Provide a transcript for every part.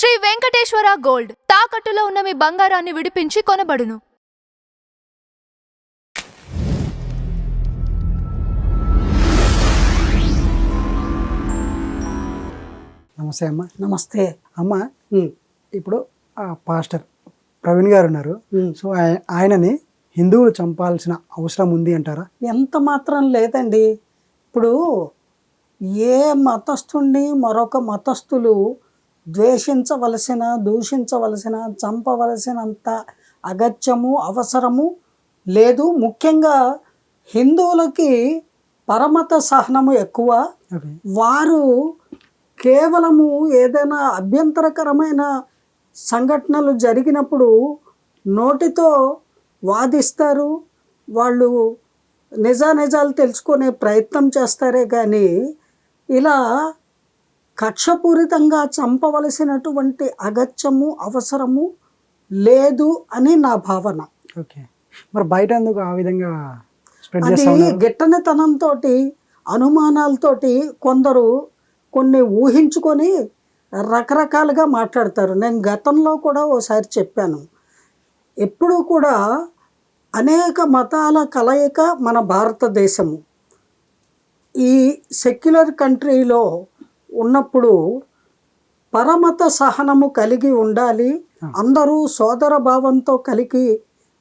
Shri Venkateswara gold తాకట్టులో ఉన్న మీ బంగారాన్ని విడిపించి కొనబడును. నమస్తే అమ్మ. నమస్తే అమ్మ, ఇప్పుడు పాస్టర్ ప్రవీణ్ గారు ఉన్నారు. సో ఆయనని హిందువులు చంపాల్సిన అవసరం ఉంది అంటారా? ఎంత మాత్రం లేదండి. ఇప్పుడు ఏ మతస్థుణ్ణి మరొక మతస్థులు ద్వేషించవలసిన, దూషించవలసిన, చంపవలసినంత అగత్యము, అవసరము లేదు. ముఖ్యంగా హిందువులకి పరమత సహనము ఎక్కువ. వారు కేవలము ఏదైనా అభ్యంతరకరమైన సంఘటనలు జరిగినప్పుడు నోటితో వాదిస్తారు, వాళ్ళు నిజానిజాలు తెలుసుకునే ప్రయత్నం చేస్తారే కానీ ఇలా కక్షపూరితంగా చంపవలసినటువంటి అగత్యము, అవసరము లేదు అని నా భావన. ఓకే, మరి బయట ఎందుకు ఆ విధంగా అది గిట్టనితనంతో, అనుమానాలతోటి కొందరు కొన్ని ఊహించుకొని రకరకాలుగా మాట్లాడతారు. నేను గతంలో కూడా ఓసారి చెప్పాను, ఎప్పుడూ కూడా అనేక మతాల కలయిక మన భారతదేశము. ఈ సెక్యులర్ కంట్రీలో ఉన్నప్పుడు పరమత సహనము కలిగి ఉండాలి, అందరూ సోదర భావంతో కలిగి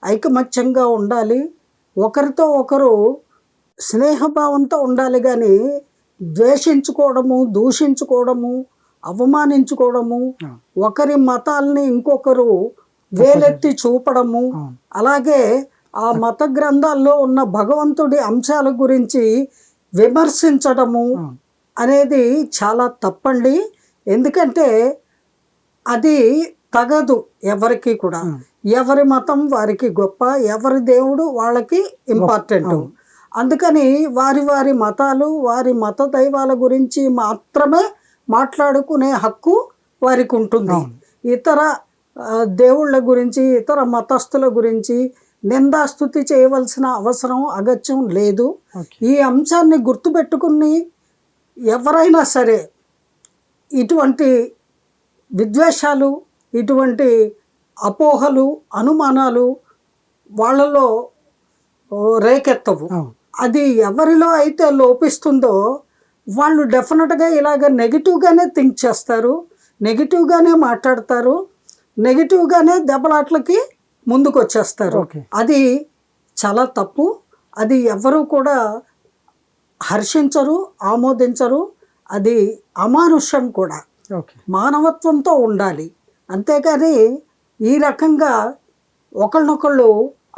ఐకమత్యంగా ఉండాలి, ఒకరితో ఒకరు స్నేహభావంతో ఉండాలి. కానీ ద్వేషించుకోవడము, దూషించుకోవడము, అవమానించుకోవడము, ఒకరి మతాల్ని ఇంకొకరు వేలెత్తి చూపడము, అలాగే ఆ మత గ్రంథాల్లో ఉన్న భగవంతుడి అంశాల గురించి విమర్శించడము అనేది చాలా తప్పండి. ఎందుకంటే అది తగదు ఎవరికి కూడా. ఎవరి మతం వారికి గొప్ప, ఎవరి దేవుడు వాళ్ళకి ఇంపార్టెంట్. అందుకని వారి వారి మతాలు, వారి మత దైవాల గురించి మాత్రమే మాట్లాడుకునే హక్కు వారికి ఉంటుంది. ఇతర దేవుళ్ళ గురించి, ఇతర మతస్థుల గురించి నిందాస్తుతి చేయవలసిన అవసరం, అగత్యం లేదు. ఈ అంశాన్ని గుర్తుపెట్టుకుని ఎవరైనా సరే ఇటువంటి విద్వేషాలు, ఇటువంటి అపోహలు, అనుమానాలు వాళ్ళలో రేకెత్తవు. అది ఎవరిలో అయితే లోపిస్తుందో వాళ్ళు డెఫినెట్గా ఇలాగ నెగిటివ్గానే థింక్ చేస్తారు, నెగిటివ్గానే మాట్లాడతారు, నెగిటివ్గానే దెబ్బలాట్లకి ముందుకు వచ్చేస్తారు. అది చాలా తప్పు. అది ఎవరు కూడా హర్షించరు, ఆమోదించరు. అది అమానుష్యం కూడా. మానవత్వంతో ఉండాలి. అంతేకాని ఈ రకంగా ఒకళ్ళనొకళ్ళు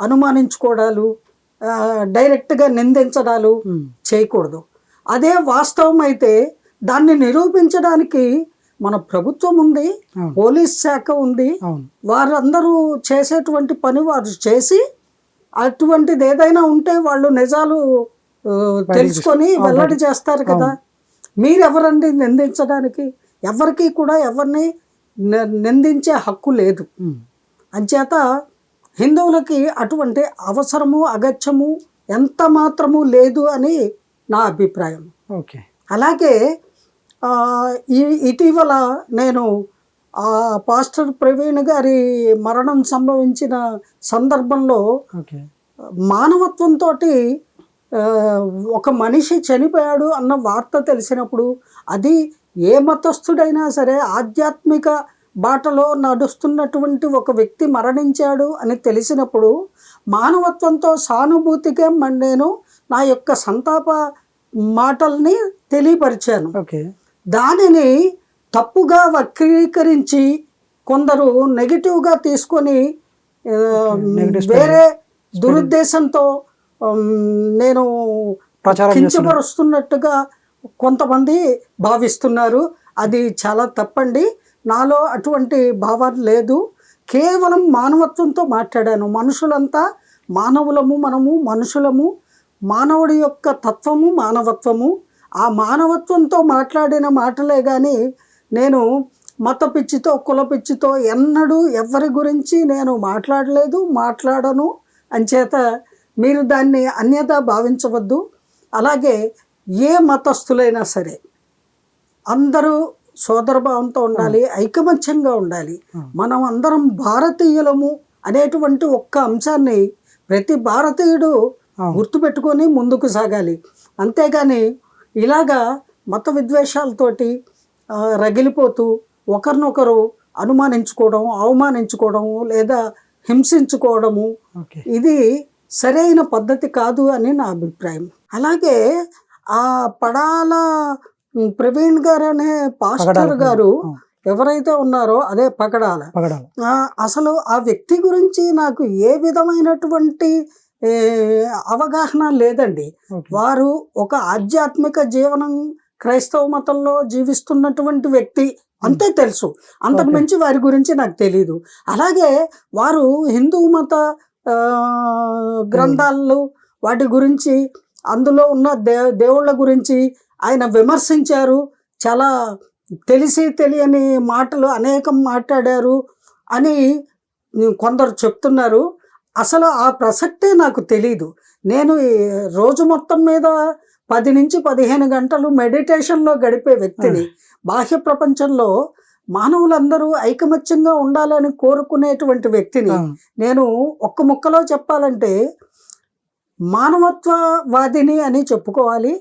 అనుమానించుకోవడాలు, డైరెక్ట్గా నిందించడాలు చేయకూడదు. అదే వాస్తవం అయితే దాన్ని నిరూపించడానికి మన ప్రభుత్వం ఉంది, పోలీస్ శాఖ ఉంది. వారందరూ చేసేటువంటి పని వారు చేసి అటువంటిది ఏదైనా ఉంటే వాళ్ళు నిజాలు తెలుసుకొని వెల్లడి చేస్తారు కదా. మీరెవరండి నిందించడానికి? ఎవరికి కూడా ఎవరిని నిందించే హక్కు లేదు. అంచేత హిందువులకి అటువంటి అవసరము, అగత్యము ఎంత మాత్రము లేదు అని నా అభిప్రాయం. అలాగే ఇటీవల నేను పాస్టర్ ప్రవీణ్ గారి మరణం సంభవించిన సందర్భంలో మానవత్వంతో ఒక మనిషి చనిపోయాడు అన్న వార్త తెలిసినప్పుడు, అది ఏ మతస్థుడైనా సరే ఆధ్యాత్మిక బాటలో నడుస్తున్నటువంటి ఒక వ్యక్తి మరణించాడు అని తెలిసినప్పుడు మానవత్వంతో, సానుభూతిగా నేను నా యొక్క సంతాప మాటల్ని తెలియపరిచాను. దానిని తప్పుగా వక్రీకరించి కొందరు నెగిటివ్గా తీసుకొని వేరే దురుద్దేశంతో నేను కించపరుస్తున్నట్టుగా కొంతమంది భావిస్తున్నారు. అది చాలా తప్పండి. నాలో అటువంటి భావం లేదు. కేవలం మానవత్వంతో మాట్లాడాను. మనుషులంతా మానవులము, మనము మనుషులము. మానవుడి యొక్క తత్వము మానవత్వము. ఆ మానవత్వంతో మాట్లాడిన మాటలే కానీ నేను మత పిచ్చితో, కుల పిచ్చితో ఎన్నడూ ఎవరి గురించి నేను మాట్లాడలేదు, మాట్లాడను. అంచేత మీరు దాన్ని అన్యథా భావించవద్దు. అలాగే ఏ మతస్థులైనా సరే అందరూ సోదరభావంతో ఉండాలి, ఐకమత్యంగా ఉండాలి. మనం అందరం భారతీయులము అనేటువంటి ఒక్క అంశాన్ని ప్రతి భారతీయుడు గుర్తుపెట్టుకొని ముందుకు సాగాలి. అంతేగాని ఇలాగా మత విద్వేషాలతోటి రగిలిపోతూ ఒకరినొకరు అనుమానించుకోవడం, అవమానించుకోవడము లేదా హింసించుకోవడము ఇది సరైన పద్ధతి కాదు అని నా అభిప్రాయం. అలాగే ఆ పడాల ప్రవీణ్ గారు అనే పాస్టర్ గారు ఎవరైతే ఉన్నారో అదే పగడాల, అసలు ఆ వ్యక్తి గురించి నాకు ఏ విధమైనటువంటి అవగాహన లేదండి. వారు ఒక ఆధ్యాత్మిక జీవనం క్రైస్తవ మతంలో జీవిస్తున్నటువంటి వ్యక్తి అంతే తెలుసు, అంతకు మించి వారి గురించి నాకు తెలీదు. అలాగే వారు హిందూ మత గ్రంథాలు వాటి గురించి అందులో ఉన్న దేవుళ్ళ గురించి ఆయన విమర్శించారు. చాలా తెలిసి తెలియని మాటలు అనేకం మాట్లాడారు అని కొందరు చెప్తున్నారు. అసలు ఆ ప్రసక్తే నాకు తెలీదు. నేను రోజు మొత్తం మీద 10 నుంచి 15 గంటలు మెడిటేషన్లో గడిపే వ్యక్తిని. బాహ్య ప్రపంచంలో మానవులందరూ ఐకమత్యంగా ఉండాలని కోరుకునేటువంటి వ్యక్తిని. నేను ఒక్క ముక్కలో చెప్పాలంటే మానవత్వవాదిని అని చెప్పుకోవాలి.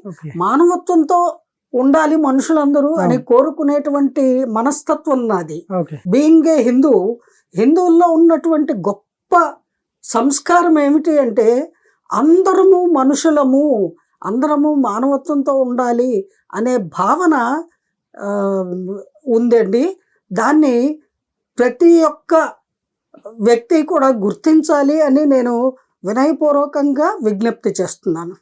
మానవత్వంతో ఉండాలి మనుషులందరూ అని కోరుకునేటువంటి మనస్తత్వం నాది. బీయింగ్ ఏ హిందువుల్లో ఉన్నటువంటి గొప్ప సంస్కారం ఏమిటి అంటే అందరము మనుషులము, అందరము మానవత్వంతో ఉండాలి అనే భావన ఉందండి. దాన్ని ప్రతి ఒక్క వ్యక్తి కూడా గుర్తించాలి అని నేను వినయపూర్వకంగా విజ్ఞప్తి చేస్తున్నాను.